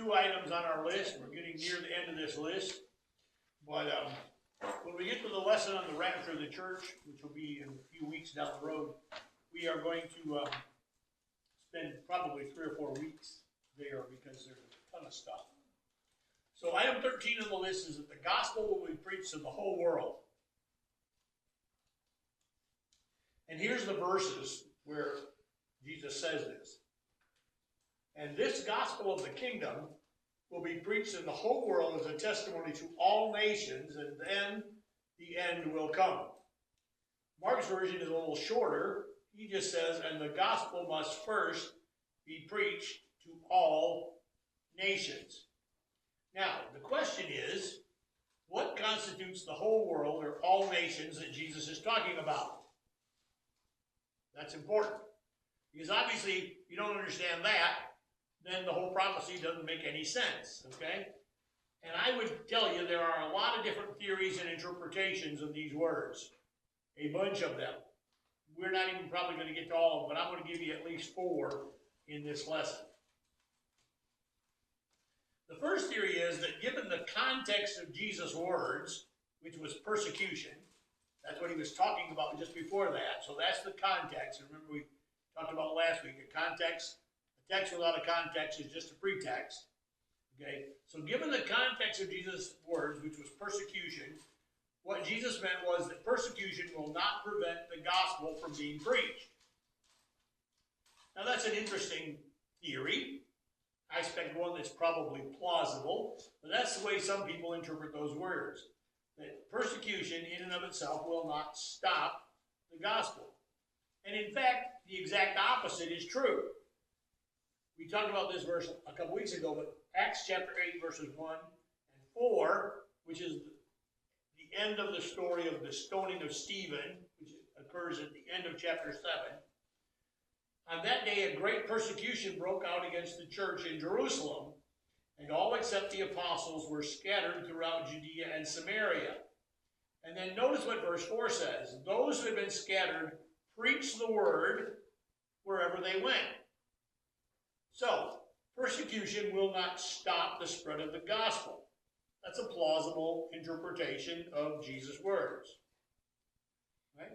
2 items on our list. We're getting near the end of this list. But when we get to the lesson on the rapture of the church, which will be in a few weeks down the road, we are going to spend probably 3 or 4 weeks there because there's a ton of stuff. So item 13 on the list is that the gospel will be preached to the whole world. And here's the verses where Jesus says this. And this gospel of the kingdom will be preached in the whole world as a testimony to all nations, and then the end will come. Mark's version is a little shorter. He just says, and the gospel must first be preached to all nations. Now, the question is, what constitutes the whole world or all nations that Jesus is talking about? That's important. Because obviously, if you don't understand that, then the whole prophecy doesn't make any sense, okay? And I would tell you there are a lot of different theories and interpretations of these words. A bunch of them. We're not even probably going to get to all of them, but I'm going to give you at least 4 in this lesson. The first theory is that given the context of Jesus' words, which was persecution, that's what he was talking about just before that, so that's the context. And remember we talked about last week, a text without a context is just a pretext. Okay, so given the context of Jesus' words, which was persecution, what Jesus meant was that persecution will not prevent the gospel from being preached. Now that's an interesting theory. I expect one that's probably plausible, but that's the way some people interpret those words. That persecution in and of itself will not stop the gospel. And in fact, the exact opposite is true. We talked about this verse a couple weeks ago, but Acts chapter 8, verses 1 and 4, which is the end of the story of the stoning of Stephen, which occurs at the end of chapter 7. On that day, a great persecution broke out against the church in Jerusalem, and all except the apostles were scattered throughout Judea and Samaria. And then notice what verse 4 says. Those who had been scattered preached the word wherever they went. So, persecution will not stop the spread of the gospel. That's a plausible interpretation of Jesus' words. Right?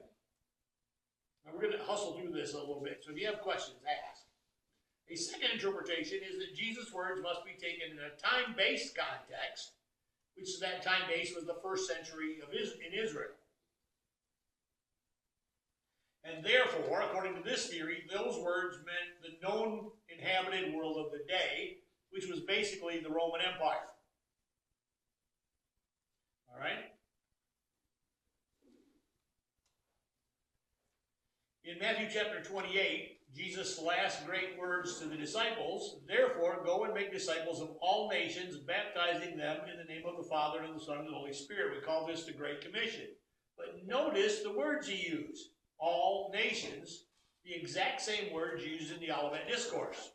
Now we're going to hustle through this a little bit, so if you have questions, ask. A second interpretation is that Jesus' words must be taken in a time-based context, which is that time base was the first century in Israel. And therefore, according to this theory, those words meant the known inhabited world of the day, which was basically the Roman Empire. All right? In Matthew chapter 28, Jesus' last great words to the disciples, therefore, go and make disciples of all nations, baptizing them in the name of the Father, and the Son, and the Holy Spirit. We call this the Great Commission. But notice the words he used. All nations, the exact same words used in the Olivet Discourse.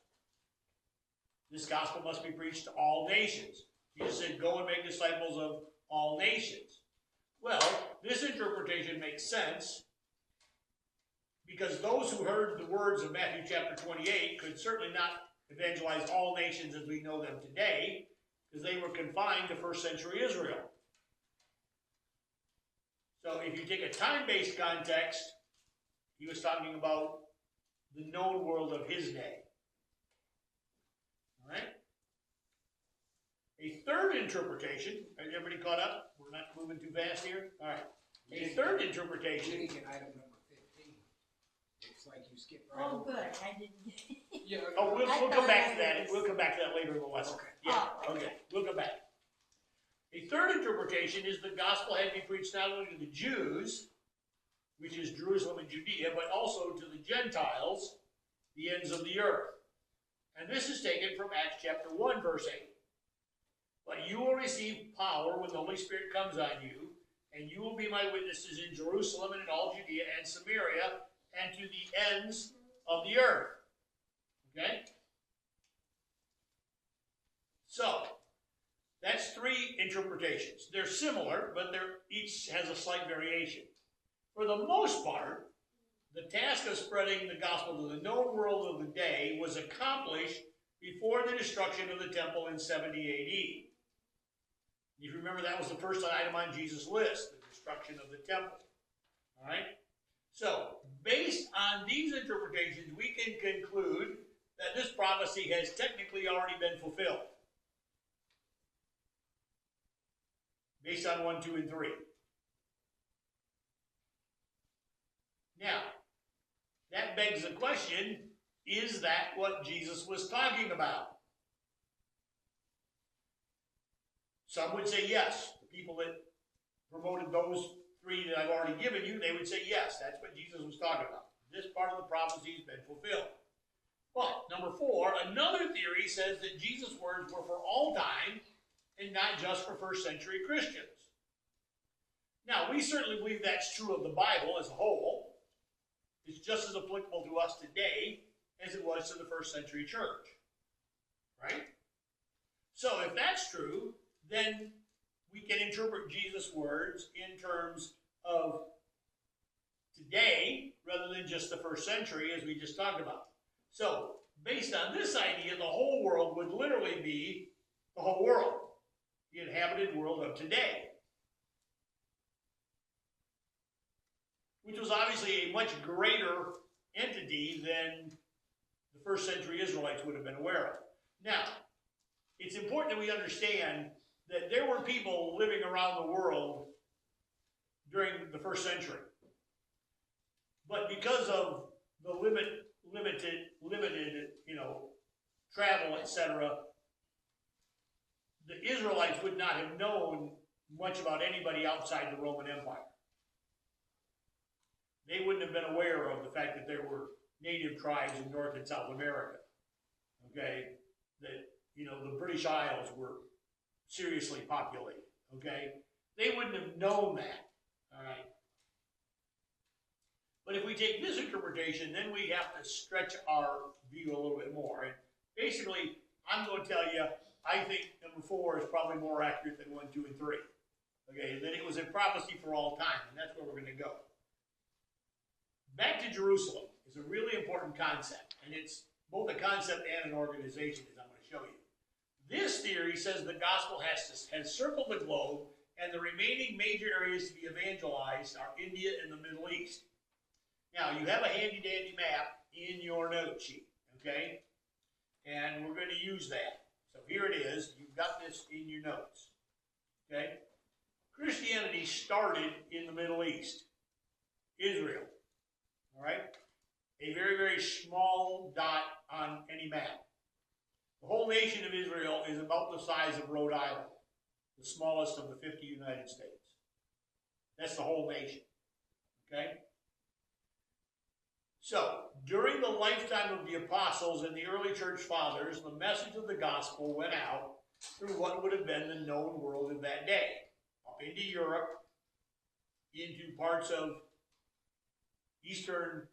This gospel must be preached to all nations. Jesus said, go and make disciples of all nations. Well, this interpretation makes sense because those who heard the words of Matthew chapter 28 could certainly not evangelize all nations as we know them today because they were confined to first century Israel. So if you take a time-based context, he was talking about the known world of his day. All right? A third interpretation, is everybody caught up? We're not moving too fast here? All right. A third interpretation. You didn't get item number 15. Looks like you skipped right Oh, over good. that. I didn't. Yeah. Oh, we'll come back to that. We'll come back to that later in the lesson. Okay. Yeah, Oh, okay. We'll come back. A third interpretation is the gospel had to be preached not only to the Jews, which is Jerusalem and Judea, but also to the Gentiles, the ends of the earth. And this is taken from Acts chapter 1, verse 8. But you will receive power when the Holy Spirit comes on you, and you will be my witnesses in Jerusalem and in all Judea and Samaria and to the ends of the earth. Okay? So, that's 3 interpretations. They're similar, but each has a slight variation. For the most part, the task of spreading the gospel to the known world of the day was accomplished before the destruction of the temple in 70 AD. If you remember, that was the first item on Jesus' list, the destruction of the temple. All right? So, based on these interpretations, we can conclude that this prophecy has technically already been fulfilled. Based on 1, 2, and 3. Now, that begs the question, is that what Jesus was talking about? Some would say yes. The people that promoted those 3 that I've already given you, they would say yes, that's what Jesus was talking about. This part of the prophecy has been fulfilled. But, number 4, another theory says that Jesus' words were for all time and not just for first century Christians. Now, we certainly believe that's true of the Bible as a whole. It's just as applicable to us today as it was to the first century church. Right? So, if that's true, then we can interpret Jesus' words in terms of today rather than just the first century, as we just talked about. So, based on this idea, the whole world would literally be the whole world, the inhabited world of today, which was obviously a much greater entity than the first century Israelites would have been aware of. Now, it's important that we understand that there were people living around the world during the first century. But because of the limited, travel, etc., the Israelites would not have known much about anybody outside the Roman Empire. They wouldn't have been aware of the fact that there were native tribes in North and South America. Okay? That, the British Isles were seriously populated. Okay? They wouldn't have known that. All right? But if we take this interpretation, then we have to stretch our view a little bit more. And basically, I'm going to tell you, I think number 4 is probably more accurate than 1, 2, and 3. Okay? That it was a prophecy for all time, and that's where we're going to go. Back to Jerusalem is a really important concept, and it's both a concept and an organization, as I'm going to show you. This theory says the gospel has circled the globe, and the remaining major areas to be evangelized are India and the Middle East. Now, you have a handy-dandy map in your note sheet, okay? And we're going to use that. So here it is. You've got this in your notes, okay? Christianity started in the Middle East, Israel. All right? A very, very small dot on any map. The whole nation of Israel is about the size of Rhode Island, the smallest of the 50 United States. That's the whole nation. Okay? So, during the lifetime of the apostles and the early church fathers, the message of the gospel went out through what would have been the known world of that day. Up into Europe, into parts of the Eastern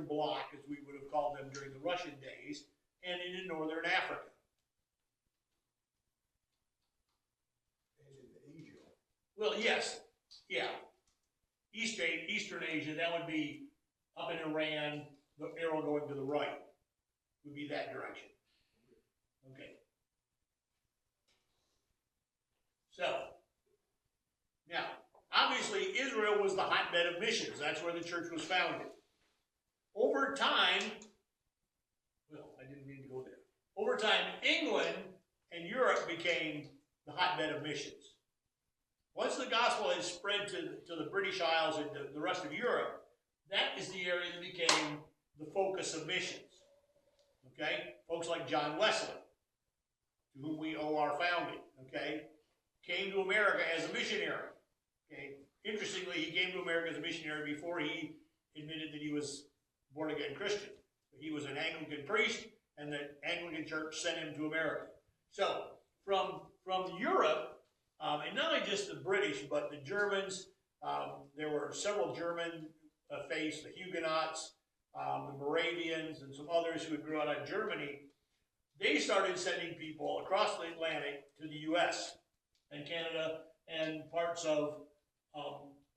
Bloc, as we would have called them during the Russian days, and into Northern Africa. And in Asia. Well, yes, yeah. Eastern Asia, that would be up in Iran, the arrow going to the right would be that direction. Okay. So, now, obviously, Israel was the hotbed of missions. That's where the church was founded. Over time, well, I didn't mean to go there. Over time, England and Europe became the hotbed of missions. Once the gospel has spread to the British Isles and the rest of Europe, that is the area that became the focus of missions. Okay? Folks like John Wesley, to whom we owe our founding, okay, came to America as a missionary. Okay? Interestingly, he came to America as a missionary before he admitted that he was born-again Christian. He was an Anglican priest, and the Anglican church sent him to America. So, from Europe, and not only just the British, but the Germans, there were several German faiths, the Huguenots, the Moravians, and some others who had grew out of Germany. They started sending people across the Atlantic to the U.S. and Canada and parts of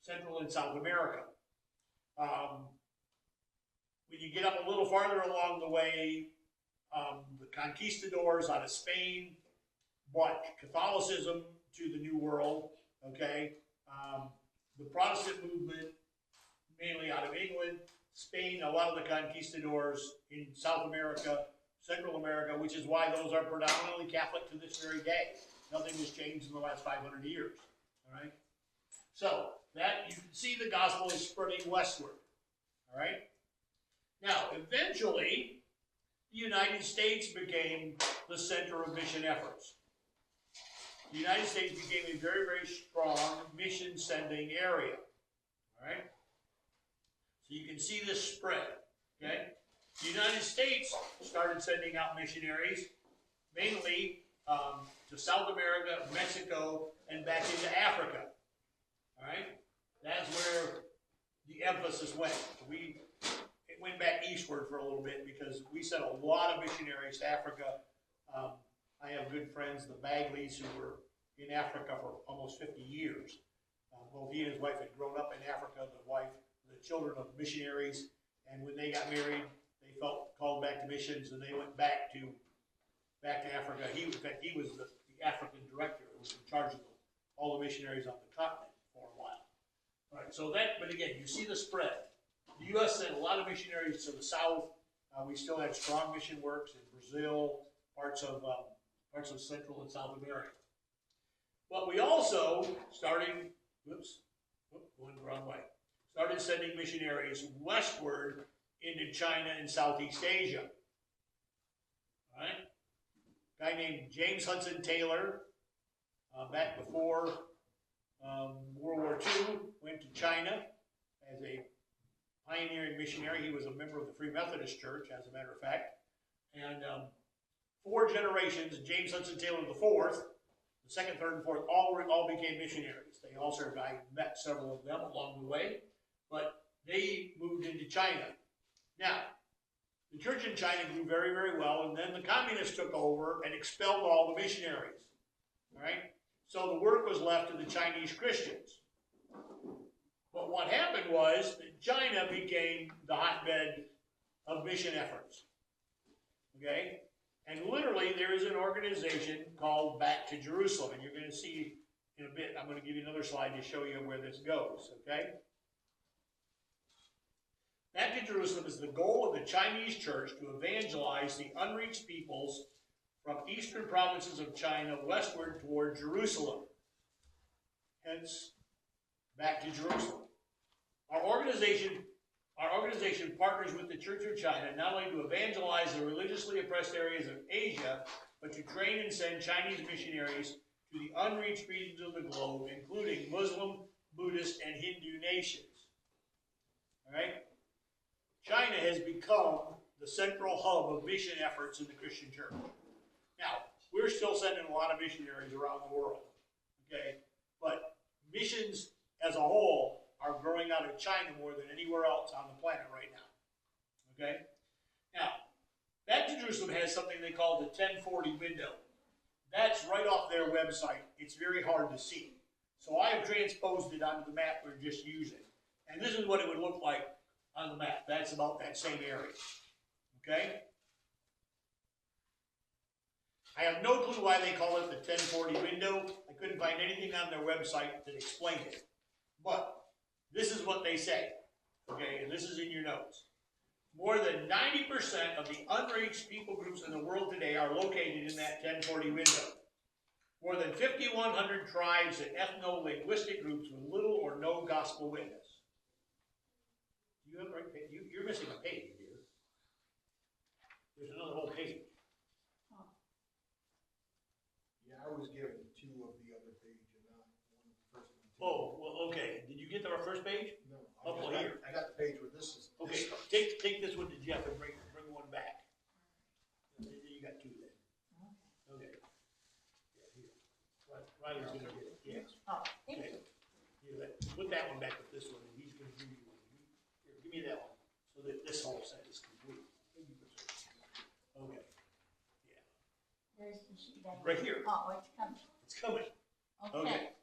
Central and South America. When you get up a little farther along the way, The conquistadors out of Spain brought Catholicism to the New World, okay? The Protestant movement, mainly out of England, Spain, a lot of the conquistadors in South America, Central America, which is why those are predominantly Catholic to this very day. Nothing has changed in the last 500 years, all right? So, that, you can see the gospel is spreading westward, all right? Now, eventually, the United States became the center of mission efforts. The United States became a very, very strong mission-sending area, all right? So you can see this spread, okay? The United States started sending out missionaries, mainly to South America, Mexico, and back into Africa, all right? That's where the emphasis went. It went back eastward for a little bit because we sent a lot of missionaries to Africa. I have good friends, the Bagleys, who were in Africa for almost 50 years. Both he and his wife had grown up in Africa, the children of missionaries, and when they got married, they felt called back to missions, and they went back to Africa. In fact, he was the African director who was in charge of all the missionaries on the continent for a while. All right, so but again, you see the spread. The U.S. sent a lot of missionaries to the south. We still had strong mission works in Brazil, parts of Central and South America. But we also started sending missionaries westward into China and Southeast Asia. All right? A guy named James Hudson Taylor, back before World War II, went to China as a pioneering missionary. He was a member of the Free Methodist Church, as a matter of fact. And 4 generations, James Hudson Taylor the fourth, the second, third, and fourth, all became missionaries. They all served. I met several of them along the way, but they moved into China. Now, the church in China grew very, very well, and then the communists took over and expelled all the missionaries. All right? So the work was left to the Chinese Christians. But what happened was that China became the hotbed of mission efforts. Okay? And literally, there is an organization called Back to Jerusalem. And you're going to see in a bit, I'm going to give you another slide to show you where this goes. Okay? Back to Jerusalem is the goal of the Chinese church to evangelize the unreached peoples from eastern provinces of China westward toward Jerusalem. Hence, Back to Jerusalem. Our organization partners with the Church of China not only to evangelize the religiously oppressed areas of Asia, but to train and send Chinese missionaries to the unreached regions of the globe, including Muslim, Buddhist, and Hindu nations. All right? China has become the central hub of mission efforts in the Christian church. Now, we're still sending a lot of missionaries around the world, okay? But missions as a whole are growing out of China more than anywhere else on the planet right now, okay? Now, Back to Jerusalem has something they call the 1040 window. That's right off their website. It's very hard to see. So I have transposed it onto the map we're just using. And this is what it would look like on the map. That's about that same area, okay? I have no clue why they call it the 1040 window. I couldn't find anything on their website that explained it. But this is what they say, okay? And this is in your notes. More than 90% of the unreached people groups in the world today are located in that 1040 window. More than 5,100 tribes and ethno-linguistic groups with little or no gospel witness. You're missing a page, dear. There's another whole page. Yeah, I was given 2 of the other page and not one of the first one. Oh, well, okay. Did you get to our first page? No. Here. I got the page where this is. Okay, take this one to Jeff and bring one back. You got 2 then. Okay. Yeah, here. Riley's going to get it. Yes. Oh, thank you. Here, put that one back with this one, and he's going to give you one. Here, give me that one, so that this whole set is complete. Okay. Yeah. Where's the sheet? Right here. Oh, it's coming. It's coming. Okay.